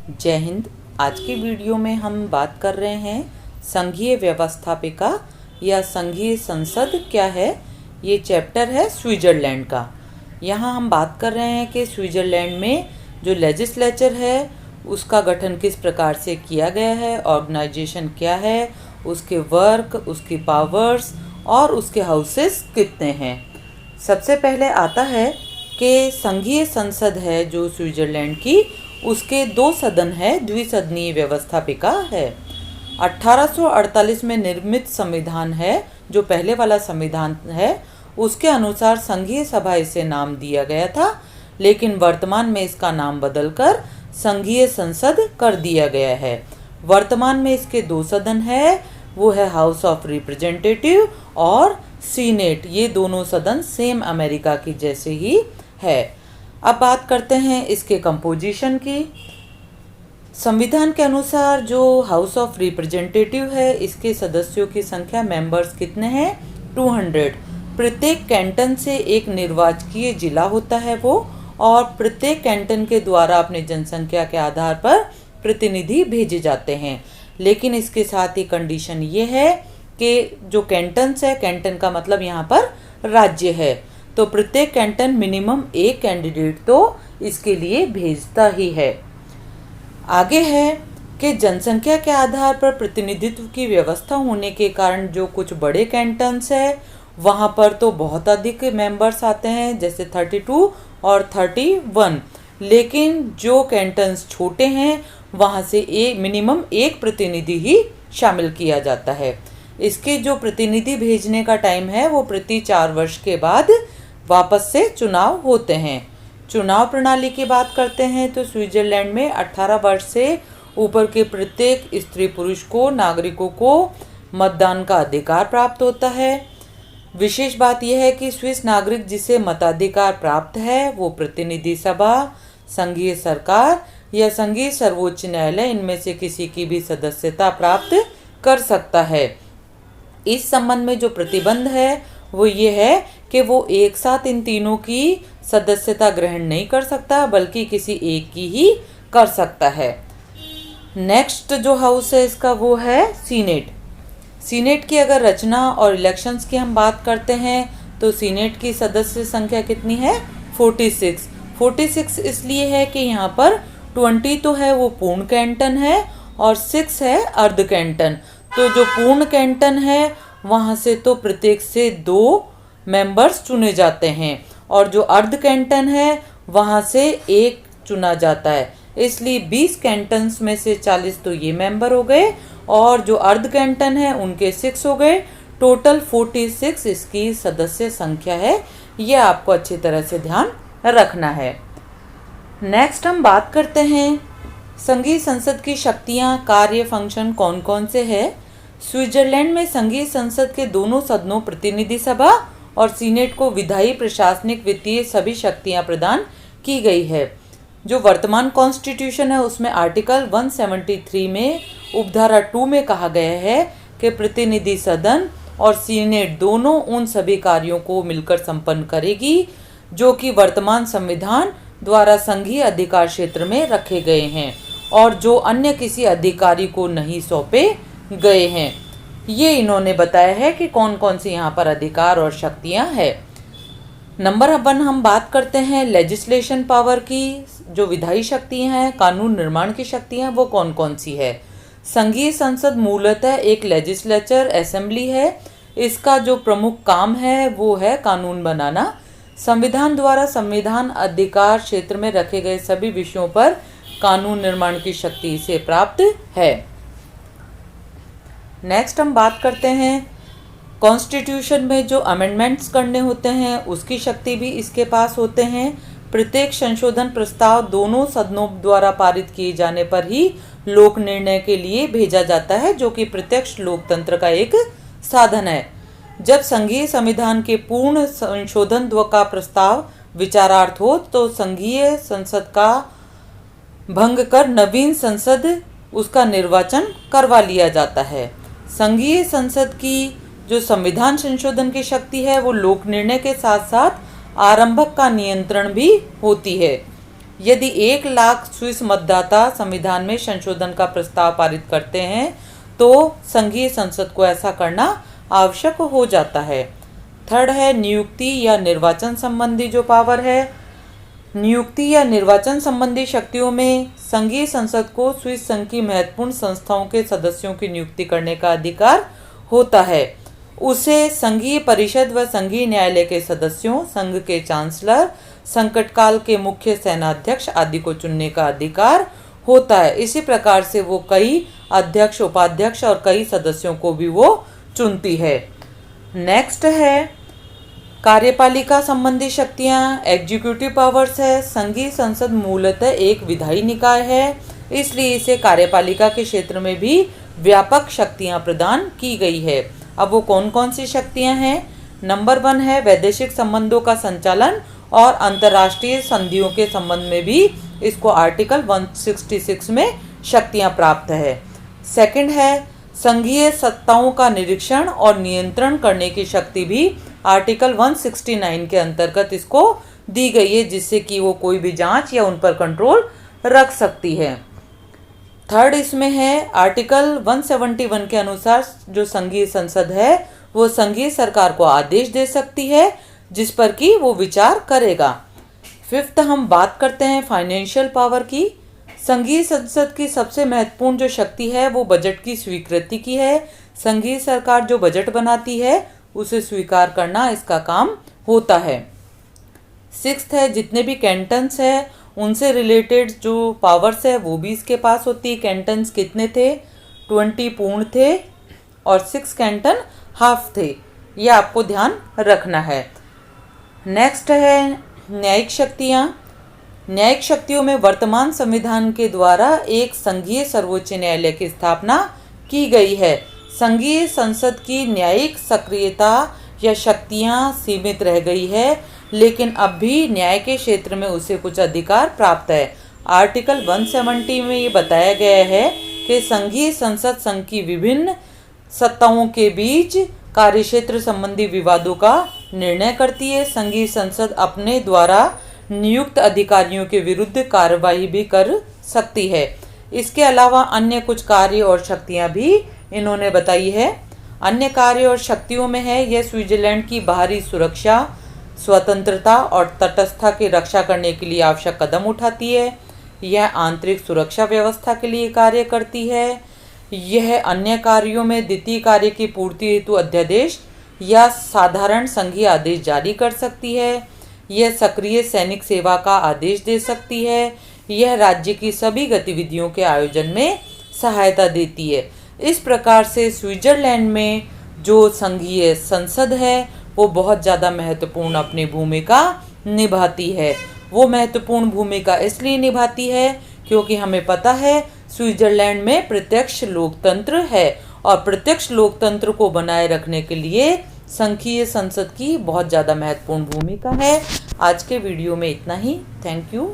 जय हिंद। आज की वीडियो में हम बात कर रहे हैं संघीय व्यवस्थापिका या संघीय संसद क्या है। ये चैप्टर है स्विट्ज़रलैंड का। यहाँ हम बात कर रहे हैं कि स्विट्ज़रलैंड में जो लेजिस्लेचर है उसका गठन किस प्रकार से किया गया है, ऑर्गेनाइजेशन क्या है, उसके वर्क, उसकी पावर्स और उसके हाउसेस कितने हैं। सबसे पहले आता है कि संघीय संसद है जो स्विट्ज़रलैंड की, उसके 2 सदन है, द्विसदनीय व्यवस्थापिका है। 1848 में निर्मित संविधान है, जो पहले वाला संविधान है उसके अनुसार संघीय सभा इसे नाम दिया गया था, लेकिन वर्तमान में इसका नाम बदलकर संघीय संसद कर दिया गया है। वर्तमान में इसके 2 सदन है, वो है हाउस ऑफ रिप्रेजेंटेटिव और सीनेट। ये दोनों सदन सेम अमेरिका की जैसे ही है। अब बात करते हैं इसके कंपोजिशन की। संविधान के अनुसार जो हाउस ऑफ रिप्रेजेंटेटिव है इसके सदस्यों की संख्या, मेंबर्स कितने हैं, 200। प्रत्येक कैंटन से एक निर्वाचकीय जिला होता है वो, और प्रत्येक कैंटन के द्वारा अपनी जनसंख्या के आधार पर प्रतिनिधि भेजे जाते हैं। लेकिन इसके साथ ही कंडीशन ये है कि जो कैंटन्स है, कैंटन का मतलब यहाँ पर राज्य है, तो प्रत्येक कैंटन मिनिमम एक कैंडिडेट तो इसके लिए भेजता ही है। आगे है कि जनसंख्या के आधार पर प्रतिनिधित्व की व्यवस्था होने के कारण जो कुछ बड़े कैंटन्स है वहाँ पर तो बहुत अधिक मेंबर्स आते हैं, जैसे 32 और 31। लेकिन जो कैंटन्स छोटे हैं वहाँ से मिनिमम एक प्रतिनिधि ही शामिल किया जाता है। इसके जो प्रतिनिधि भेजने का टाइम है वो प्रति 4 वर्ष के बाद वापस से चुनाव होते हैं। चुनाव प्रणाली की बात करते हैं तो स्विट्ज़रलैंड में 18 वर्ष से ऊपर के प्रत्येक स्त्री पुरुष को, नागरिकों को मतदान का अधिकार प्राप्त होता है। विशेष बात यह है कि स्विस नागरिक जिसे मताधिकार प्राप्त है वो प्रतिनिधि सभा, संघीय सरकार या संघीय सर्वोच्च न्यायालय, इनमें से किसी की भी सदस्यता प्राप्त कर सकता है। इस संबंध में जो प्रतिबंध है वो ये है कि वो एक साथ इन तीनों की सदस्यता ग्रहण नहीं कर सकता, बल्कि किसी एक की ही कर सकता है। नेक्स्ट जो हाउस है इसका वो है सीनेट। सीनेट की अगर रचना और इलेक्शंस की हम बात करते हैं तो सीनेट की सदस्य संख्या कितनी है, 46। 46 इसलिए है कि यहाँ पर 20 तो है वो पूर्ण कैंटन है और 6 है अर्ध कैंटन। तो जो पूर्ण कैंटन है वहाँ से तो प्रत्येक से 2 मेंबर्स चुने जाते हैं, और जो अर्ध कैंटन है वहाँ से 1 चुना जाता है। इसलिए 20 कैंटन्स में से 40 तो ये मेंबर हो गए, और जो अर्ध कैंटन है उनके 6 हो गए। टोटल 46 इसकी सदस्य संख्या है। ये आपको अच्छी तरह से ध्यान रखना है। नेक्स्ट हम बात करते हैं संघीय संसद की शक्तियाँ, कार्य, फंक्शन कौन कौन से है। स्विट्ज़रलैंड में संघीय संसद के दोनों सदनों, प्रतिनिधि सभा और सीनेट को विधायी, प्रशासनिक, वित्तीय सभी शक्तियां प्रदान की गई है। जो वर्तमान कॉन्स्टिट्यूशन है उसमें आर्टिकल 173 में उपधारा 2 में कहा गया है कि प्रतिनिधि सदन और सीनेट दोनों उन सभी कार्यों को मिलकर संपन्न करेगी जो कि वर्तमान संविधान द्वारा संघीय अधिकार क्षेत्र में रखे गए हैं और जो अन्य किसी अधिकारी को नहीं सौंपे गए हैं। ये इन्होंने बताया है कि कौन कौन सी यहाँ पर अधिकार और शक्तियाँ हैं। नंबर 1 हम बात करते हैं लेजिस्लेशन पावर की। जो विधायी शक्तियाँ हैं, कानून निर्माण की शक्तियाँ, वो कौन कौन सी है। संघीय संसद मूलतः एक लेजिस्लेचर असेंबली है। इसका जो प्रमुख काम है वो है कानून बनाना। संविधान द्वारा संविधान अधिकार क्षेत्र में रखे गए सभी विषयों पर कानून निर्माण की शक्ति इसे प्राप्त है। नेक्स्ट हम बात करते हैं कॉन्स्टिट्यूशन में जो अमेंडमेंट्स करने होते हैं उसकी शक्ति भी इसके पास होते हैं। प्रत्येक संशोधन प्रस्ताव दोनों सदनों द्वारा पारित किए जाने पर ही लोक निर्णय के लिए भेजा जाता है, जो कि प्रत्यक्ष लोकतंत्र का एक साधन है। जब संघीय संविधान के पूर्ण संशोधन का प्रस्ताव विचारार्थ हो तो संघीय संसद का भंग कर नवीन संसद उसका निर्वाचन करवा लिया जाता है। संघीय संसद की जो संविधान संशोधन की शक्ति है वो लोक निर्णय के साथ साथ आरंभक का नियंत्रण भी होती है। यदि 1 लाख स्विस मतदाता संविधान में संशोधन का प्रस्ताव पारित करते हैं तो संघीय संसद को ऐसा करना आवश्यक हो जाता है। थर्ड है नियुक्ति या निर्वाचन संबंधी जो पावर है। नियुक्ति या निर्वाचन संबंधी शक्तियों में संघीय संसद को स्विस संघ की महत्वपूर्ण संस्थाओं के सदस्यों की नियुक्ति करने का अधिकार होता है। उसे संघीय परिषद व संघीय न्यायालय के सदस्यों, संघ के चांसलर, संकटकाल के मुख्य सेनाध्यक्ष आदि को चुनने का अधिकार होता है। इसी प्रकार से वो कई अध्यक्ष, उपाध्यक्ष और कई सदस्यों को भी वो चुनती है। नेक्स्ट है कार्यपालिका संबंधी शक्तियां, एग्जीक्यूटिव पावर्स है। संघीय संसद मूलतः एक विधायी निकाय है, इसलिए इसे कार्यपालिका के क्षेत्र में भी व्यापक शक्तियां प्रदान की गई है। अब वो कौन कौन सी शक्तियां हैं? नंबर 1 है वैदेशिक संबंधों का संचालन और अंतर्राष्ट्रीय संधियों के संबंध में भी इसको आर्टिकल 166 में शक्तियां प्राप्त है। सेकंड है संघीय सत्ताओं का निरीक्षण और नियंत्रण करने की शक्ति भी आर्टिकल 169 के अंतर्गत इसको दी गई है, जिससे कि वो कोई भी जांच या उन पर कंट्रोल रख सकती है। थर्ड इसमें है आर्टिकल 171 के अनुसार जो संघीय संसद है वो संघीय सरकार को आदेश दे सकती है जिस पर कि वो विचार करेगा। फिफ्थ हम बात करते हैं फाइनेंशियल पावर की। संघीय संसद की सबसे महत्वपूर्ण जो शक्ति है वो बजट की स्वीकृति की है। संघीय सरकार जो बजट बनाती है उसे स्वीकार करना इसका काम होता है। सिक्स्थ है जितने भी कैंटन्स है उनसे रिलेटेड जो पावर्स है वो भी इसके पास होती है। कैंटन्स कितने थे? 20 पूर्ण थे और 6 कैंटन हाफ थे, ये आपको ध्यान रखना है। नेक्स्ट है न्यायिक शक्तियाँ। न्यायिक शक्तियों में वर्तमान संविधान के द्वारा एक संघीय सर्वोच्च न्यायालय की स्थापना की गई है। संघीय संसद की न्यायिक सक्रियता या शक्तियाँ सीमित रह गई है, लेकिन अब भी न्याय के क्षेत्र में उसे कुछ अधिकार प्राप्त है। आर्टिकल 170 में ये बताया गया है कि संघीय संसद संघ की विभिन्न सत्ताओं के बीच कार्यक्षेत्र संबंधी विवादों का निर्णय करती है। संघीय संसद अपने द्वारा नियुक्त अधिकारियों के विरुद्ध कार्रवाई भी कर सकती है। इसके अलावा अन्य कुछ कार्य और शक्तियां भी इन्होंने बताई है। अन्य कार्य और शक्तियों में है यह स्विट्जरलैंड की बाहरी सुरक्षा, स्वतंत्रता और तटस्थता की रक्षा करने के लिए आवश्यक कदम उठाती है। यह आंतरिक सुरक्षा व्यवस्था के लिए कार्य करती है। यह अन्य कार्यों में द्वितीय कार्य की पूर्ति हेतु अध्यादेश या साधारण संघीय आदेश जारी कर सकती है। यह सक्रिय सैनिक सेवा का आदेश दे सकती है। यह राज्य की सभी गतिविधियों के आयोजन में सहायता देती है। इस प्रकार से स्विट्जरलैंड में जो संघीय संसद है वो बहुत ज़्यादा महत्वपूर्ण अपनी भूमिका निभाती है। वो महत्वपूर्ण भूमिका इसलिए निभाती है क्योंकि हमें पता है स्विट्जरलैंड में प्रत्यक्ष लोकतंत्र है और प्रत्यक्ष लोकतंत्र को बनाए रखने के लिए संघीय संसद की बहुत ज़्यादा महत्वपूर्ण भूमिका है। आज के वीडियो में इतना ही। Thank you.